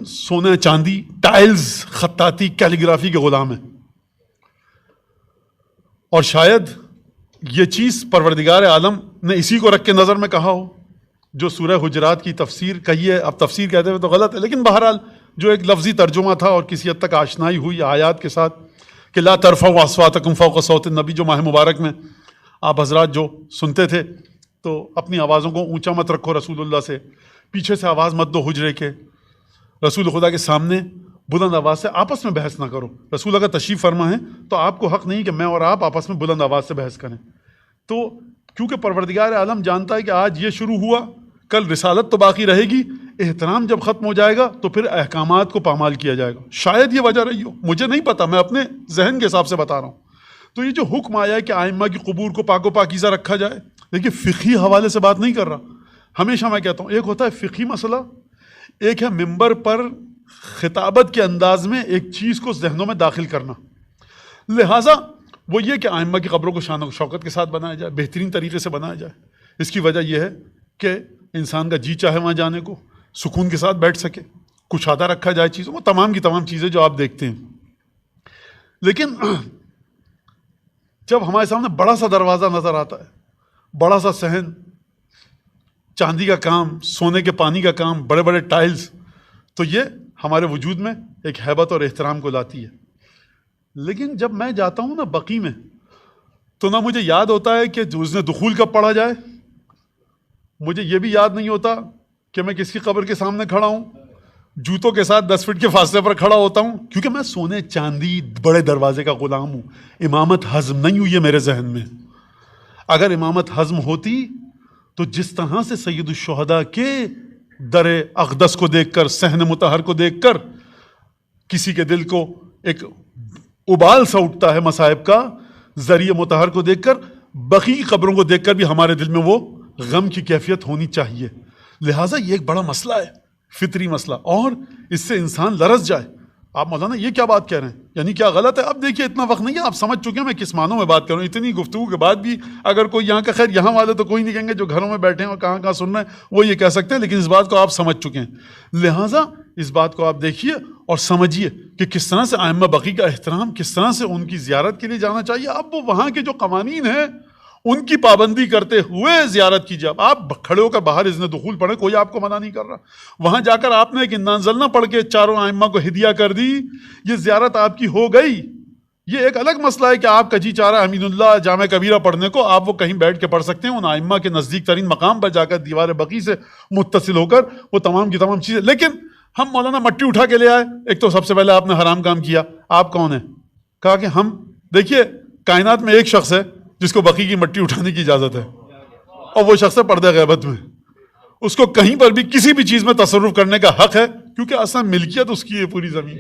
ہم سونے چاندی ٹائلز خطاطی کیلیگرافی کے غلام ہیں، اور شاید یہ چیز پروردگار عالم نے اسی کو رکھ کے نظر میں کہا ہو، جو سورہ حجرات کی تفسیر کہی ہے. اب تفسیر کہتے ہوئے تو غلط ہے، لیکن بہرحال جو ایک لفظی ترجمہ تھا اور کسی حد تک آشنائی ہوئی آیات کے ساتھ کہ لا ترفعوا اصواتکم فوق صوت النبی، جو ماہ مبارک میں آپ حضرات جو سنتے تھے تو اپنی آوازوں کو اونچا مت رکھو رسول اللہ سے، پیچھے سے آواز مت دو حجرے کے، رسول خدا کے سامنے بلند آواز سے آپس میں بحث نہ کرو. رسول اگر تشریف فرما ہے تو آپ کو حق نہیں کہ میں اور آپ آپس میں بلند آواز سے بحث کریں. تو کیونکہ پروردگار عالم جانتا ہے کہ آج یہ شروع ہوا، کل رسالت تو باقی رہے گی، احترام جب ختم ہو جائے گا تو پھر احکامات کو پامال کیا جائے گا. شاید یہ وجہ رہی ہو، مجھے نہیں پتا، میں اپنے ذہن کے حساب سے بتا رہا ہوں. تو یہ جو حکم آیا ہے کہ آئمہ کی قبور کو پاک و پاکیزہ رکھا جائے، دیکھیے فقہی حوالے سے بات نہیں کر رہا. ہمیشہ میں کہتا ہوں ایک ہوتا ہے فقہی مسئلہ، ایک ہے ممبر پر خطابت کے انداز میں ایک چیز کو ذہنوں میں داخل کرنا. لہٰذا وہ یہ کہ آئمہ کی قبروں کو شان و شوکت کے ساتھ بنایا جائے، بہترین طریقے سے بنایا جائے. اس کی وجہ یہ ہے کہ انسان کا جی چاہے وہاں جانے کو، سکون کے ساتھ بیٹھ سکے، کشادہ رکھا جائے چیزوں، وہ تمام کی تمام چیزیں جو آپ دیکھتے ہیں. لیکن جب ہمارے سامنے بڑا سا دروازہ نظر آتا ہے، بڑا سا صحن، چاندی کا کام، سونے کے پانی کا کام، بڑے بڑے ٹائلز، تو یہ ہمارے وجود میں ایک ہیبت اور احترام کو لاتی ہے. لیکن جب میں جاتا ہوں نا بقی میں، تو نہ مجھے یاد ہوتا ہے کہ اس نے دخول کب پڑھا جائے، مجھے یہ بھی یاد نہیں ہوتا کہ میں کس کی قبر کے سامنے کھڑا ہوں، جوتوں کے ساتھ 10 فٹ کے فاصلے پر کھڑا ہوتا ہوں، کیونکہ میں سونے چاندی بڑے دروازے کا غلام ہوں. امامت ہضم نہیں ہوئی ہے میرے ذہن میں. اگر امامت ہضم ہوتی تو جس طرح سے سید الشہداء کے در اقدس کو دیکھ کر، صحن مطہر کو دیکھ کر کسی کے دل کو ایک ابال سا اٹھتا ہے مصائب کا، ذریعہ مطہر کو دیکھ کر، بقی کی قبروں کو دیکھ کر بھی ہمارے دل میں وہ غم کی کیفیت ہونی چاہیے. لہٰذا یہ ایک بڑا مسئلہ ہے، فطری مسئلہ، اور اس سے انسان لرز جائے. آپ مولانا یہ کیا بات کہہ رہے ہیں، یعنی کیا غلط ہے؟ اب دیکھیے اتنا وقت نہیں ہے، آپ سمجھ چکے ہیں میں کس معنوں میں بات کر رہا ہوں. اتنی گفتگو کے بعد بھی اگر کوئی یہاں کا، خیر یہاں والے تو کوئی نہیں کہیں گے، جو گھروں میں بیٹھے ہیں اور کہاں کہاں سن رہے ہیں وہ یہ کہہ سکتے ہیں، لیکن اس بات کو آپ سمجھ چکے ہیں. لہٰذا اس بات کو آپ دیکھیے اور سمجھیے کہ کس طرح سے ائمہ بقی کا احترام، کس طرح سے ان کی زیارت کے لیے جانا چاہیے. اب وہ وہاں کے جو قوانین ہیں ان کی پابندی کرتے ہوئے زیارت کیجیے. اب آپ کھڑے ہو کر باہر اذن دخول پڑھیں، کوئی آپ کو منع نہیں کر رہا. وہاں جا کر آپ نے ایک انا انزلنا پڑھ کے چاروں ائمہ کو ہدیہ کر دی، یہ زیارت آپ کی ہو گئی. یہ ایک الگ مسئلہ ہے کہ آپ کا جی چاہ رہا ہے امین اللہ جامع کبیرہ پڑھنے کو، آپ وہ کہیں بیٹھ کے پڑھ سکتے ہیں ان ائمہ کے نزدیک ترین مقام پر جا کر دیوار بقی سے متصل ہو کر وہ تمام کی تمام چیزیں. لیکن ہم مولانا مٹی اٹھا کے لے آئے. ایک تو سب سے پہلے آپ نے حرام کام کیا. آپ کون ہیں؟ کہا کہ ہم، دیکھیے کائنات میں ایک شخص ہے جس کو بقی کی مٹی اٹھانے کی اجازت ہے، اور وہ شخص ہے پردہ غیبت میں. اس کو کہیں پر بھی کسی بھی چیز میں تصرف کرنے کا حق ہے، کیونکہ اصلا ملکیت اس کی ہے پوری زمین.